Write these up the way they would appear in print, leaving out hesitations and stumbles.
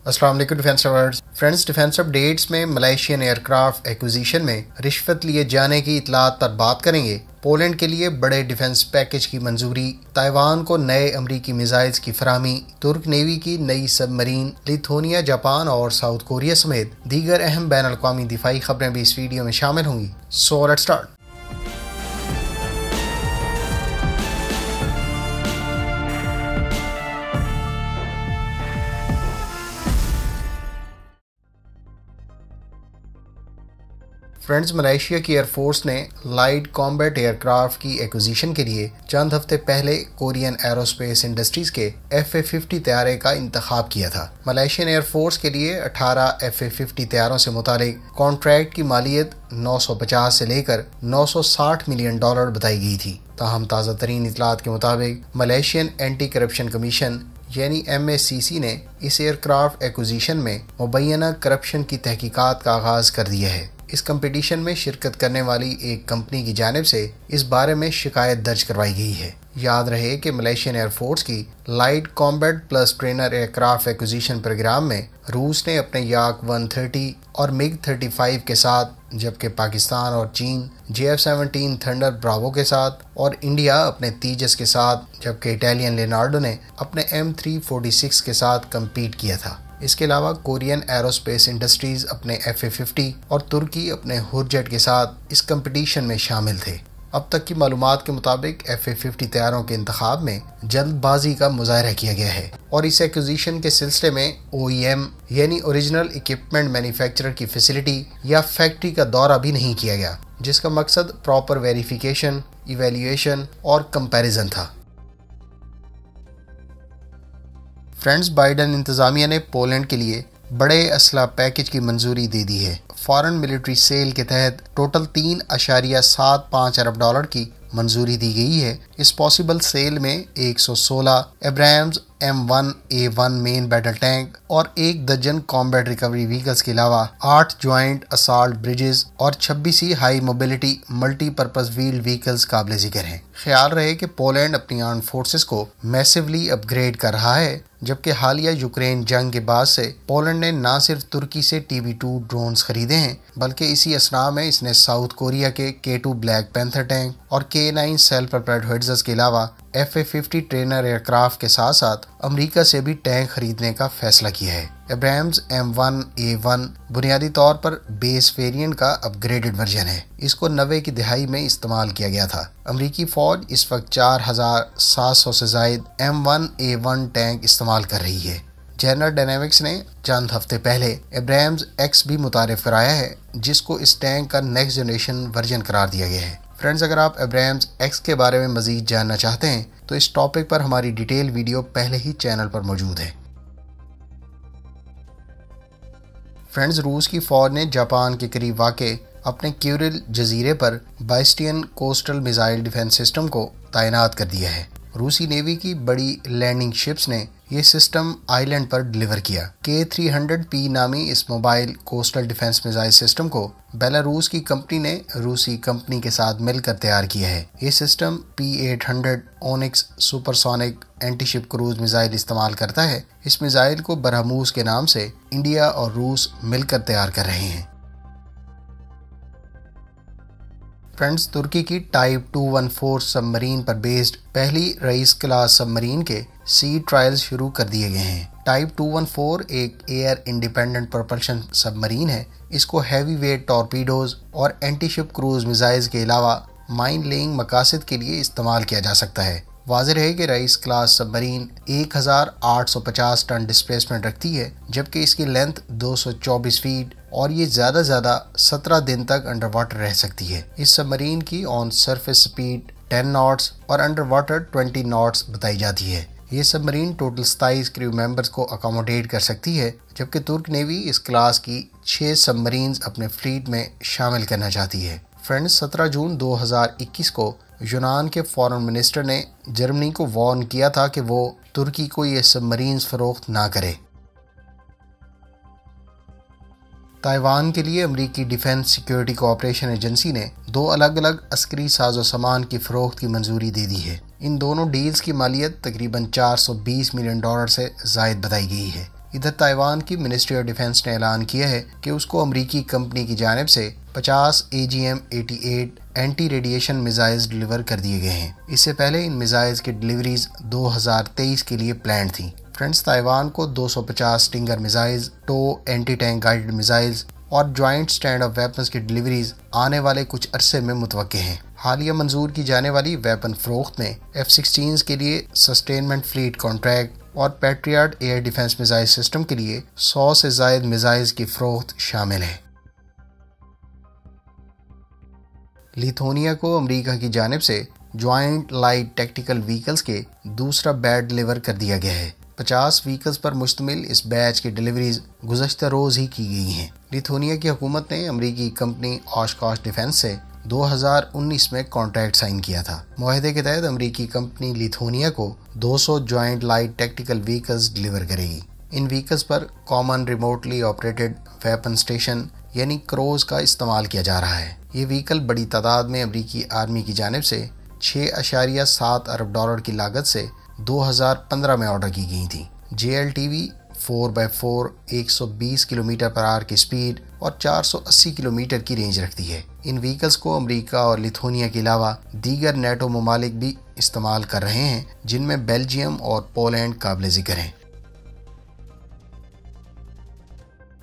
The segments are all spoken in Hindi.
अस्सलाम वालेकुम defence lovers. Friends, defence updates में मलेशियन एयरक्राफ्ट एक्विजिशन में रिश्वत लिए जाने की इतलात पर बात करेंगे। पोलैंड के लिए बड़े डिफेंस पैकेज की मंजूरी, ताइवान को नए अमरीकी मिसाइल्स की फराहमी, तुर्क नेवी की नई सबमरीन, लिथुआनिया, जापान और साउथ कोरिया समेत दीगर अहम बैन अल-अक़वामी दिफाई खबरें भी इस वीडियो में शामिल होंगी। So let's start. Friends, Malaysia की एयरफोर्स ने लाइट कॉम्बैट एयरक्राफ्ट की एक्विजिशन के लिए चंद हफ्ते पहले कोरियन एरोस्पेस इंडस्ट्रीज के FA-50 तैयारे का इंतखाब किया था। मलेशियन एयरफोर्स के लिए 18 FA-50 तैयारों से मुतालिक कॉन्ट्रैक्ट की मालियत 950 से लेकर $960 मिलियन बताई गई थी। ताहम ताज़ा तरीन इतलात के मुताबिक मलेशियन एंटी करप्शन कमीशन यानी MACC ने इस एयरक्राफ्ट एक्विजिशन में मुबैना करप्शन की तहकीकात का आगाज कर दिया है। इस कंपटीशन में शिरकत करने वाली एक कंपनी की जानिब से इस बारे में शिकायत दर्ज करवाई गई है। याद रहे कि मलेशियन एयरफोर्स की light combat plus trainer aircraft acquisition program में रूस ने अपने याक 130 और MiG-35 के साथ, जबकि पाकिस्तान और चीन JF-17 थंडर ब्रावो के साथ और इंडिया अपने तेजस के साथ, जबकि इटालियन लेनार्डो ने अपने M346 के साथ कम्पीट किया था। इसके अलावा कोरियन एरोस्पेस इंडस्ट्रीज अपने FA-50 और तुर्की अपने हुरजेट के साथ इस कंपटीशन में शामिल थे। अब तक की मालूमात के मुताबिक FA-50 तैयारों के इंतखाब में जल्दबाजी का मुजाहरा किया गया है और इस एक्विजिशन के सिलसिले में OEM यानी ओरिजिनल इक्विपमेंट मैन्युफैक्चरर की फैसिलिटी या फैक्ट्री का दौरा भी नहीं किया गया, जिसका मकसद प्रॉपर वेरिफिकेशन, इवैल्यूएशन और कंपैरिजन था। फ्रेंड्स, बाइडन इंतजामिया ने पोलैंड के लिए बड़े असला पैकेज की मंजूरी दे दी है। फॉरेन मिलिट्री सेल के तहत टोटल $3.75 अरब की मंजूरी दी गई है। इस पॉसिबल सेल में 116 Abrams M1A1 main battle tank और 1 दर्जन कॉम्बैट रिकवरी व्हीकल्स के अलावा 8 ज्वाइंट असाल्ट ब्रिजेस और 26 high mobility multipurpose wheel vehicles काबिल जिक्र हैं। ख्याल रहे कि पोलैंड अपनी आर्म फोर्सेस को मैसिवली अपग्रेड कर रहा है, जबकि हालिया यूक्रेन जंग के बाद से पोलैंड ने न सिर्फ तुर्की से TB2 ड्रोन्स खरीदे हैं, बल्कि इसी असना में इसने साउथ कोरिया के K2 ब्लैक पैंथर टैंक और K9 सेल्फ प्रोपेल्ड होवित्जर्स के अलावा FA-50 ट्रेनर एयरक्राफ्ट के साथ साथ अमेरिका से भी टैंक खरीदने का फैसला किया है। एब्राम्स M1A1 बुनियादी तौर पर बेस वेरिएंट का अपग्रेडेड वर्जन है। इसको 90 की दिहाई में इस्तेमाल किया गया था। अमेरिकी फौज इस वक्त 4700 से जायद M1A1 टैंक इस्तेमाल कर रही है। जनरल डायनामिक्स ने चंद हफ्ते पहले एब्राम्स X भी मुतारिफ कराया है, जिसको इस टैंक का नेक्स्ट जनरेशन वर्जन करार दिया गया है। फ्रेंड्स, अगर आप एब्राम्स X के बारे में मजीद जानना चाहते हैं तो इस टॉपिक पर हमारी डिटेल वीडियो पहले ही चैनल पर मौजूद है। फ्रेंड्स, रूस की फौज ने जापान के करीब वाक़े अपने क्यूरिल जजीरे पर बाइस्टियन कोस्टल मिसाइल डिफेंस सिस्टम को तैनात कर दिया है। रूसी नेवी की बड़ी लैंडिंग शिप्स ने यह सिस्टम आइलैंड पर डिलीवर किया। K300P नामी इस mobile coastal defence missile system को बेलारूस की कंपनी ने रूसी कंपनी के साथ मिलकर तैयार किया है। ये system P800 onyx supersonic antiship cruise missile इस्तेमाल करता है। इस मिसाइल को ब्रह्मोस के नाम से इंडिया और रूस मिलकर तैयार कर रहे हैं। फ्रेंड्स, तुर्की की टाइप 214 सबमरीन पर बेस्ड पहली रईस क्लास सबमरीन के सी ट्रायल्स शुरू कर दिए गए हैं। टाइप 214 एक एयर इंडिपेंडेंट प्रोपल्शन सबमरीन है। इसको हैवी वेट टॉर्पीडोज और एंटीशिप क्रूज मिसाइल्स के अलावा माइन लेइंग मकासद के लिए इस्तेमाल किया जा सकता है। वाज़ेह है कि rice class submarine 1850 ton displacement रखती है, जबकि इसकी लेंथ 224 फीट और ये ज़्यादा 17 दिन तक अंडर वाटर रह सकती है। इस सबमरीन की ऑन सरफेस स्पीड 10 नॉट्स और अंडर वाटर 20 नॉट्स बताई जाती है। ये सबमरीन टोटल 27 क्रू मेंबर्स को अकोमोडेट कर सकती है, जबकि तुर्क नेवी इस क्लास की 6 सबमरीन्स अपने फ्लीट में शामिल करना चाहती है। फ्रेंड्स, 17 जून 2021 को यूनान के फॉरेन मिनिस्टर ने जर्मनी को वार्न किया था कि वो तुर्की को ये सबमरीन्स फरोख्त ना करे। ताइवान के लिए अमेरिकी डिफेंस सिक्योरिटी कोऑपरेशन एजेंसी ने 2 अलग अलग अस्करी साजो सामान की फरोख्त की मंजूरी दे दी है। इन दोनों डील्स की मालियत तकरीबन $420 मिलियन से जायद बताई गई है। इधर ताइवान की मिनिस्ट्री ऑफ डिफेंस ने ऐलान किया है कि उसको अमेरिकी कंपनी की जानिब से 50 AGM-88 anti radiation missiles deliver कर दिए गए हैं। इससे पहले इन मिसाइल्स की डिलीवरीज 2023 के लिए प्लान थी। फ्रेंड्स, ताइवान को 250 stinger missiles, tow anti tank guided missiles और ज्वाइंट स्टैंड ऑफ वेपन्स की डिलीवरीज आने वाले कुछ अरसे में मुतवक्के हैं। हालिया मंजूर की जाने वाली वेपन फरोख्त में F-16 के लिए सस्टेनमेंट फ्लीट कॉन्ट्रैक्ट और patriot air defence missile system के लिए 100 से ज़ायद मिसाइल्स की फरोख्त शामिल है। लिथुआनिया को अमेरिका की जानिब से ज्वाइंट लाइट टैक्टिकल व्हीकल्स के दूसरा बैच डिलीवर कर दिया गया है। 50 व्हीकल्स पर मुश्तमिल इस बैच की डिलीवरीज गुज़श्ता रोज़ ही की गई हैं। लिथुआनिया की हुकूमत ने अमेरिकी कंपनी ओशकोश डिफेंस से 2019 में कॉन्ट्रैक्ट साइन किया था। मुआहदे के तहत अमेरिकी कंपनी लिथुआनिया को 200 joint light tactical vehicles deliver करेगी। इन व्हीकल्स पर common remotely operated weapon station यानी क्रोज का इस्तेमाल किया जा रहा है। ये व्हीकल बड़ी तादाद में अमेरिकी आर्मी की जानिब से 6.7 अरब डॉलर की लागत से 2015 में ऑर्डर की गई थी। JLTV 4x4 120 kilometre per hour की स्पीड और 480 किलोमीटर की रेंज रखती है। इन व्हीकल्स को अमेरिका और लिथुआनिया के अलावा दीगर नेटो ममालिक भी इस्तेमाल कर रहे हैं, जिनमें बेल्जियम और पोलैंड काबिल जिक्र हैं।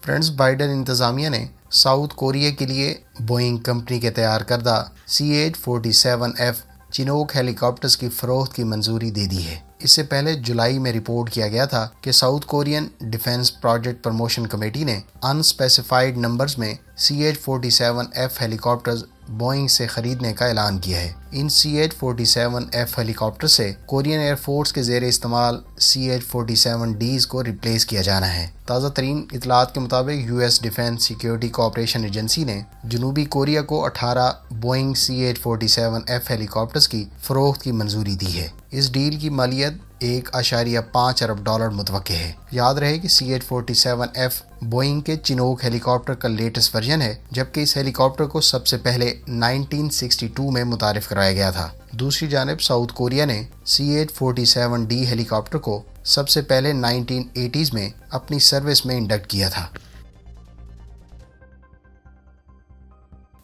फ्रेंड्स, बाइडन इंतजामिया ने साउथ कोरिया के लिए बोइंग कंपनी के तैयार करदा CH-47F चिनोक हेलीकॉप्टर्स की फरोख्त की मंजूरी दे दी है। इससे पहले जुलाई में रिपोर्ट किया गया था कि south Korean defence project promotion committee ने अनस्पेसिफाइड नंबर्स में CH-47F हेलीकॉप्टर्स बोइंग से खरीदने का ऐलान किया है। इन CH-47F हेलीकॉप्टर से कोरियन एयरफोर्स के ज़ेरे इस्तेमाल CH-47Ds को रिप्लेस किया जाना है। ताज़ा तरीन इतलात के मुताबिक US defence security cooperation agency ने जनूबी कोरिया को 18 बोइंग CH-47F हेलीकॉप्टर्स की फरोख्त की मंजूरी दी है। इस डील की मालियत 1.5 अरब डॉलर मुतवक्के है। याद रहे कि CH-47F बोइंग के चिनोक हेलीकॉप्टर का लेटेस्ट वर्जन है, जबकि इस हेलीकॉप्टर को सबसे पहले 1962 में मुतारिफ कराया गया था। दूसरी जानिब साउथ कोरिया ने CH-47D हेलीकॉप्टर को सबसे पहले 1980s में अपनी सर्विस में इंडक्ट किया था।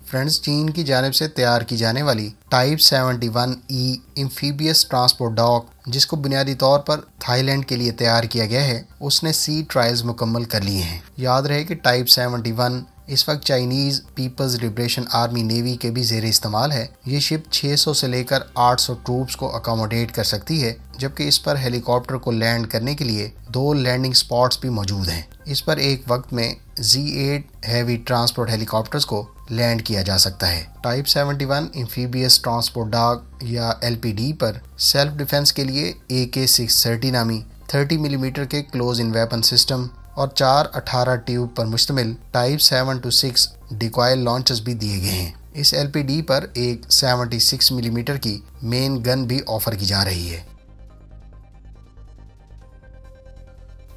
फ्रेंड्स, चीन की जानिब से तैयार की जाने वाली type 71E amphibious transport dog, जिसको बुनियादी तौर पर थाईलैंड के लिए तैयार किया गया है, उसने सी ट्रायल्स मुकम्मल कर लिए हैं। याद रहे कि टाइप 71 इस वक्त Chinese People's Liberation Army Navy के भी ज़ेरे इस्तेमाल है। ये शिप 600 से लेकर 800 ट्रूप्स को अकोमोडेट कर सकती है, जबकि इस पर हेलीकॉप्टर को लैंड करने के लिए 2 लैंडिंग स्पॉट्स भी मौजूद हैं। इस पर एक वक्त में Z8 हैवी ट्रांसपोर्ट हेलीकॉप्टर्स को लैंड किया जा सकता है। टाइप 71 एम्फीबियस ट्रांसपोर्ट डॉग या LPD पर सेल्फ डिफेंस के लिए AK-630 नामी 30 मिलीमीटर के क्लोज इन वेपन सिस्टम और 4-18 ट्यूब पर मुश्तमिल टाइप 7-6 डिकॉयल लॉन्चर्स भी दिए गए हैं। इस LPD पर एक 76 मिलीमीटर की मेन गन भी ऑफर की जा रही है।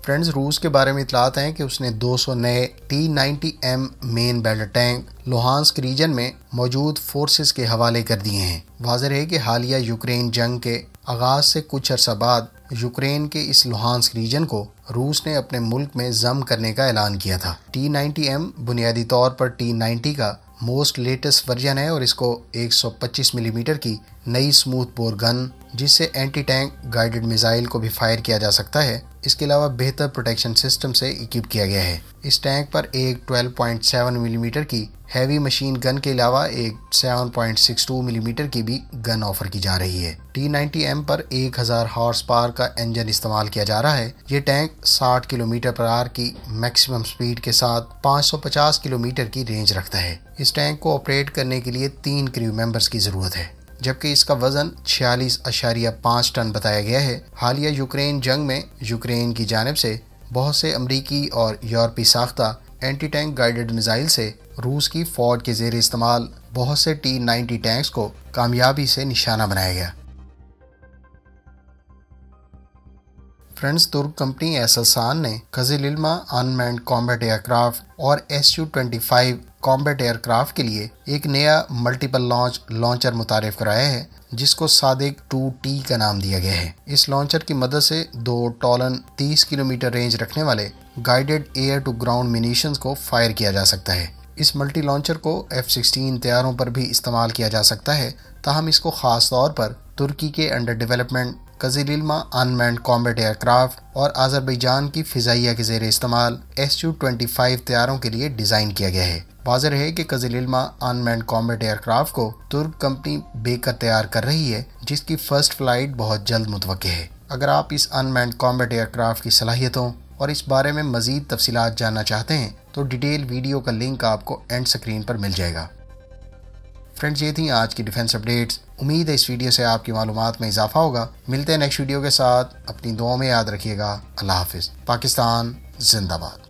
फ्रेंड्स, रूस के बारे में इतलात हैं कि उसने 200 नए T-90M main battle tank Luhansk region में मौजूद फोर्सेस के हवाले कर दिए हैं। वाज़ेह है कि हालिया यूक्रेन जंग के आगाज से कुछ अर्सा बाद यूक्रेन के इस लुहांस्क रीजन को रूस ने अपने मुल्क में जम करने का ऐलान किया था। T-90M बुनियादी तौर पर T-90 का मोस्ट लेटेस्ट वर्जन है और इसको 125 मिलीमीटर की नई स्मूथ बोर गन, जिससे एंटी टैंक गाइडेड मिसाइल को भी फायर किया जा सकता है, इसके अलावा बेहतर प्रोटेक्शन सिस्टम से इक्विप किया गया है। इस टैंक पर एक 12.7 मिलीमीटर की हैवी मशीन गन के अलावा एक 7.62 मिलीमीटर की भी गन ऑफर की जा रही है। T-90M पर 1000 हॉर्स पावर का इंजन इस्तेमाल किया जा रहा है। ये टैंक 60 किलोमीटर पर आवर की मैक्सिमम स्पीड के साथ 550 किलोमीटर की रेंज रखता है। इस टैंक को ऑपरेट करने के लिए 3 क्रू मेंबर्स की जरूरत है, जबकि इसका वजन 46.5 टन बताया गया है। हालिया यूक्रेन जंग में यूक्रेन की जानिब से बहुत से अमरीकी और यूरोपीय साख्ता एंटी टैंक गाइडेड मिसाइल से रूस की फौज के ज़ेरे इस्तेमाल बहुत से T-90 टैंक्स को कामयाबी से निशाना बनाया गया। फ्रेंड्स, तुर्क कंपनी एसएसआन ने कजिल इल्मा अनमैन्ड कॉम्बैट एयरक्राफ्ट और SU-25 कॉम्बैट एयरक्राफ्ट के लिए एक नया मल्टीपल लॉन्च लॉन्चर मुतारिफ कराया है, जिसको सादिक 2T का नाम दिया गया है। इस लॉन्चर की मदद से 2 टॉलन 30 किलोमीटर रेंज रखने वाले गाइडेड एयर टू ग्राउंड मिनीशंस को फायर किया जा सकता है। इस मल्टी लॉन्चर को F-16 तैयारों पर भी इस्तेमाल किया जा सकता है, ताहम इसको खास तौर पर तुर्की के under development Kizilelma unmanned combat aircraft और आज़रबैजान की फ़िज़ाइया के ज़ेर इस्तेमाल SU-25 तैयारों के लिए डिज़ाइन किया गया है। वाज़ेह है कि कजिल इल्मा अनमैन्ड कॉम्बैट एयरक्राफ्ट को तुर्क कंपनी बेकर तैयार कर रही है, जिसकी फ़र्स्ट फ्लाइट बहुत जल्द मुतवक्के है। अगर आप इस अनमैन्ड कॉम्बैट एयरक्राफ्ट की सलाहियतों और इस बारे में मज़ीद तफसीलात जानना चाहते हैं तो डिटेल वीडियो का लिंक आपको एंड स्क्रीन पर मिल जाएगा। फ्रेंड्स, ये थी आज की डिफेंस अपडेट्स। उम्मीद है इस वीडियो से आपकी मालूमात में इजाफा होगा। मिलते हैं नेक्स्ट वीडियो के साथ। अपनी दुआओं में याद रखिएगा। अल्लाह हाफिज़। पाकिस्तान जिंदाबाद।